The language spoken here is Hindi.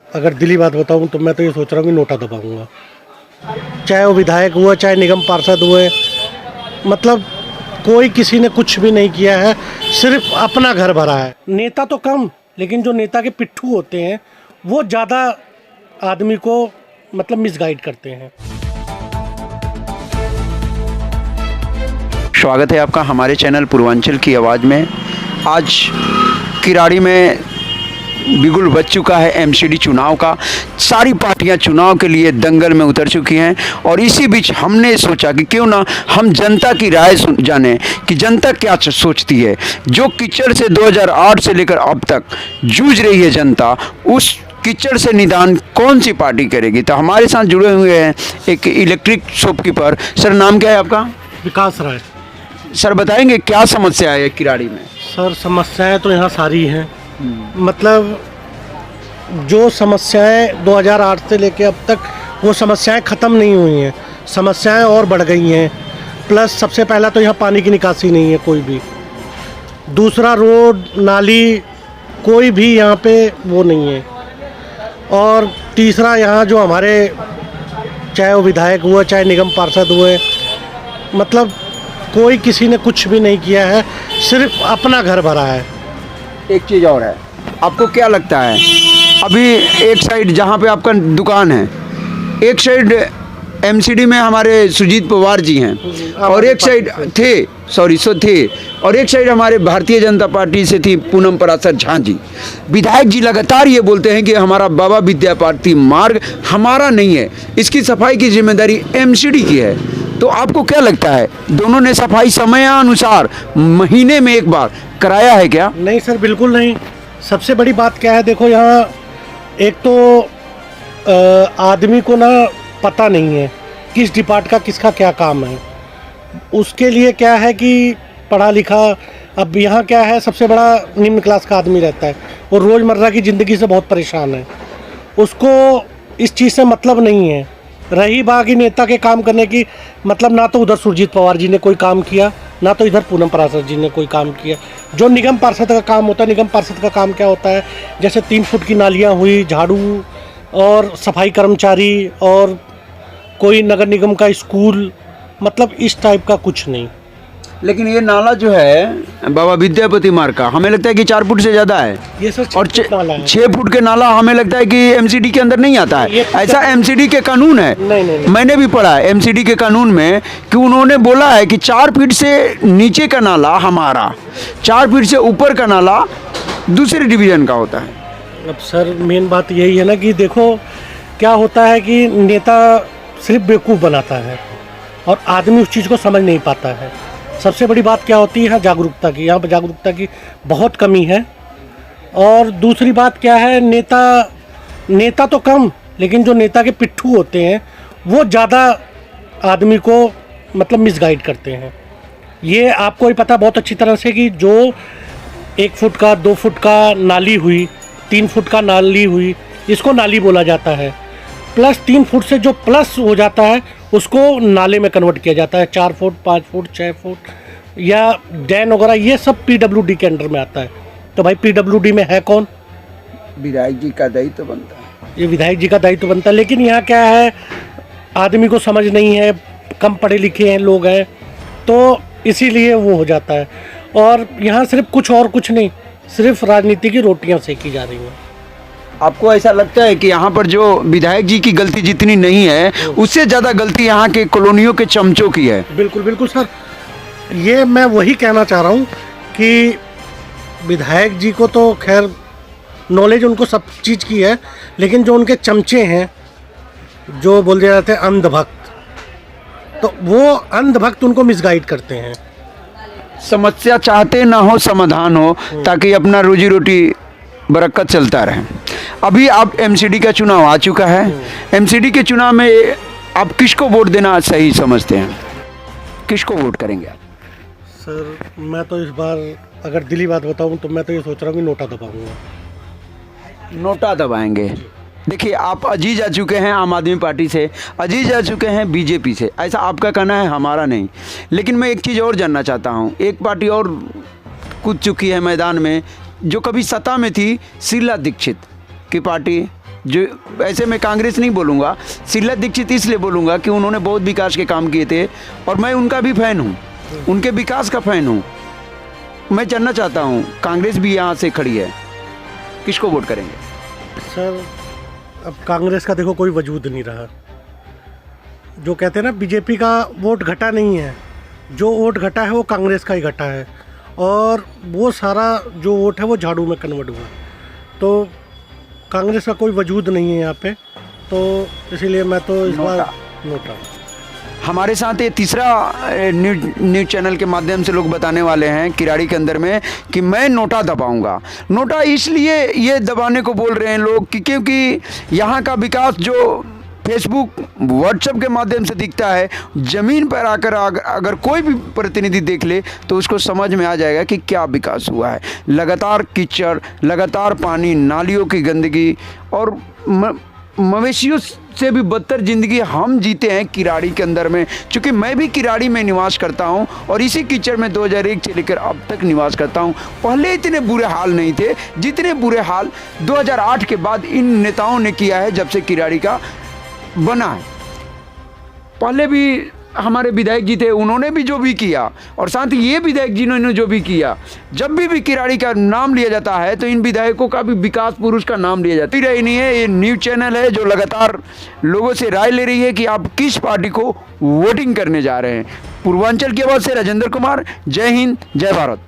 अगर दिली बात बताऊं तो मैं तो ये सोच रहा हूँ कि नोटा दबाऊंगा, चाहे वो विधायक हुआ चाहे निगम पार्षद हुए। मतलब कोई किसी ने कुछ भी नहीं किया है, सिर्फ अपना घर भरा है। नेता तो कम, लेकिन जो नेता के पिट्ठू होते हैं वो ज़्यादा आदमी को मतलब मिसगाइड करते हैं। स्वागत है आपका हमारे चैनल पूर्वांचल की आवाज़ में। आज किराड़ी में बिगुल बज चुका है एमसीडी चुनाव का। सारी पार्टियां चुनाव के लिए दंगल में उतर चुकी हैं और इसी बीच हमने सोचा कि क्यों ना हम जनता की राय जानें कि जनता क्या सोचती है। जो कीचड़ से 2008 से लेकर अब तक जूझ रही है जनता, उस कीचड़ से निदान कौन सी पार्टी करेगी। तो हमारे साथ जुड़े हुए हैं एक इलेक्ट्रिक शॉपकीपर। सर, नाम क्या है आपका? विकास राय। सर, बताएंगे क्या समस्या है किराड़ी में? सर, समस्याएं तो यहाँ सारी हैं। मतलब जो समस्याएं 2008 से लेके अब तक, वो समस्याएं ख़त्म नहीं हुई हैं, समस्याएं और बढ़ गई हैं। प्लस सबसे पहला तो यहाँ पानी की निकासी नहीं है कोई भी। दूसरा, रोड नाली कोई भी यहाँ पे वो नहीं है। और तीसरा, यहाँ जो हमारे चाहे वो विधायक हुआ चाहे निगम पार्षद हुए, मतलब कोई किसी ने कुछ भी नहीं किया है, सिर्फ अपना घर भरा है। एक चीज़ और है, आपको क्या लगता है, अभी एक साइड जहाँ पे आपका दुकान है, एक साइड एमसीडी में हमारे सुजीत पवार जी हैं और एक साइड थे और एक साइड हमारे भारतीय जनता पार्टी से थी पूनम पराशर झा जी। विधायक जी लगातार ये बोलते हैं कि हमारा बाबा विद्यापार्थी मार्ग हमारा नहीं है, इसकी सफाई की जिम्मेदारी एमसीडी की है। तो आपको क्या लगता है, दोनों ने सफाई समयानुसार महीने में एक बार कराया है क्या? नहीं सर, बिल्कुल नहीं। सबसे बड़ी बात क्या है, देखो यहाँ एक तो आदमी को ना पता नहीं है किस डिपार्ट का किसका क्या काम है। उसके लिए क्या है कि पढ़ा लिखा, अब यहाँ क्या है, सबसे बड़ा निम्न क्लास का आदमी रहता है और रोज़मर्रा की ज़िंदगी से बहुत परेशान है। उसको इस चीज़ से मतलब नहीं है। रही बाकी नेता के काम करने की, मतलब ना तो उधर सुरजीत पवार जी ने कोई काम किया, ना तो इधर पूनम पराशर जी ने कोई काम किया। जो निगम पार्षद का काम होता है, निगम पार्षद का काम क्या होता है, जैसे 3 फुट की नालियाँ हुई, झाड़ू और सफाई कर्मचारी और कोई नगर निगम का स्कूल, मतलब इस टाइप का कुछ नहीं। लेकिन ये नाला जो है बाबा विद्यापति मार्ग का, हमें लगता है कि 4 फुट से ज़्यादा है। ये सर और 6 फुट के नाला हमें लगता है कि एमसीडी के अंदर नहीं आता है। ऐसा एमसीडी के कानून है। नहीं। मैंने भी पढ़ा है एमसीडी के कानून में कि उन्होंने बोला है कि 4 फीट से नीचे का नाला हमारा, 4 फीट से ऊपर का नाला दूसरे डिवीज़न का होता है। अब सर, मेन बात यही है ना कि देखो क्या होता है कि नेता सिर्फ बेवकूफ़ बनाता है और आदमी उस चीज़ को समझ नहीं पाता है। सबसे बड़ी बात क्या होती है, जागरूकता की। यहाँ पर जागरूकता की बहुत कमी है। और दूसरी बात क्या है, नेता तो कम, लेकिन जो नेता के पिट्ठू होते हैं वो ज़्यादा आदमी को मतलब मिसगाइड करते हैं। ये आपको ही पता बहुत अच्छी तरह से कि जो 1 फुट का 2 फुट का नाली हुई, 3 फुट का नाली हुई, इसको नाली बोला जाता है। प्लस 3 फुट से जो प्लस हो जाता है उसको नाले में कन्वर्ट किया जाता है। 4 फुट 5 फुट 6 फुट या डैन वगैरह, ये सब पीडब्ल्यूडी के अंडर में आता है। तो भाई पीडब्ल्यूडी में है कौन? विधायक जी का दायित्व बनता है। ये विधायक जी का दायित्व बनता है। लेकिन यहाँ क्या है, आदमी को समझ नहीं है, कम पढ़े लिखे हैं लोग हैं, तो इसीलिए वो हो जाता है। और यहाँ सिर्फ कुछ नहीं, सिर्फ राजनीति की रोटियाँ सेकी जा रही हैं। आपको ऐसा लगता है कि यहाँ पर जो विधायक जी की गलती जितनी नहीं है, उससे ज़्यादा गलती यहाँ के कॉलोनियों के चमचों की है? बिल्कुल सर, ये मैं वही कहना चाह रहा हूँ कि विधायक जी को तो खैर नॉलेज उनको सब चीज़ की है, लेकिन जो उनके चमचे हैं, जो बोल जाते हैं अंधभक्त, तो वो अंधभक्त उनको मिसगाइड करते हैं। समस्या चाहते ना हो समाधान हो, ताकि अपना रोजी रोटी बरकत चलता रहे। अभी आप एमसीडी का चुनाव आ चुका है, एमसीडी के चुनाव में आप किसको वोट देना सही समझते हैं? किसको वोट करेंगे आप? सर, मैं तो इस बार अगर दिली बात बताऊं तो मैं तो ये सोच रहा हूँ कि नोटा दबाऊंगा। नोटा दबाएंगे। देखिए, आप अजीज आ चुके हैं आम आदमी पार्टी से, अजीज आ चुके हैं बीजेपी से, ऐसा आपका कहना है, हमारा नहीं। लेकिन मैं एक चीज़ और जानना चाहता हूँ, एक पार्टी और कूद चुकी है मैदान में जो कभी सत्ता में थी, शीला दीक्षित की पार्टी जो ऐसे मैं कांग्रेस नहीं बोलूँगा, शीला दीक्षित इसलिए बोलूँगा कि उन्होंने बहुत विकास के काम किए थे और मैं उनका भी फ़ैन हूँ, उनके विकास का फ़ैन हूँ। मैं जानना चाहता हूँ, कांग्रेस भी यहाँ से खड़ी है, किसको वोट करेंगे? सर अब कांग्रेस का देखो कोई वजूद नहीं रहा। जो कहते हैं ना बीजेपी का वोट घटा नहीं है, जो वोट घटा है वो कांग्रेस का ही घटा है और वो सारा जो वोट है वो झाड़ू में कन्वर्ट हुआ। तो कांग्रेस का कोई वजूद नहीं है यहाँ पे, तो इसीलिए मैं तो इस बार नोटा। हमारे साथ ये तीसरा न्यूज़ चैनल के माध्यम से लोग बताने वाले हैं किराड़ी के अंदर में कि मैं नोटा दबाऊंगा। नोटा इसलिए ये दबाने को बोल रहे हैं लोग कि क्योंकि यहाँ का विकास जो फेसबुक व्हाट्सएप के माध्यम से दिखता है, ज़मीन पर आकर अगर कोई भी प्रतिनिधि देख ले तो उसको समझ में आ जाएगा कि क्या विकास हुआ है। लगातार कीचड़, लगातार पानी, नालियों की गंदगी और मवेशियों से भी बदतर ज़िंदगी हम जीते हैं किराड़ी के अंदर में। चूँकि मैं भी किराड़ी में निवास करता हूं और इसी कीचड़ में 2001 से लेकर अब तक निवास करता हूं। पहले इतने बुरे हाल नहीं थे जितने बुरे हाल 2008 के बाद इन नेताओं ने किया है जब से किराड़ी का बना है। पहले भी हमारे विधायक जी थे, उन्होंने भी जो भी किया और साथ ही ये विधायक जिन्होंने जो भी किया, जब भी किराड़ी का नाम लिया जाता है तो इन विधायकों का भी विकास पुरुष का नाम लिया जाता ही नहीं है। ये न्यूज़ चैनल है जो लगातार लोगों से राय ले रही है कि आप किस पार्टी को वोटिंग करने जा रहे हैं। पूर्वांचल की आवाज़ से राजेंद्र कुमार, जय हिंद, जय भारत।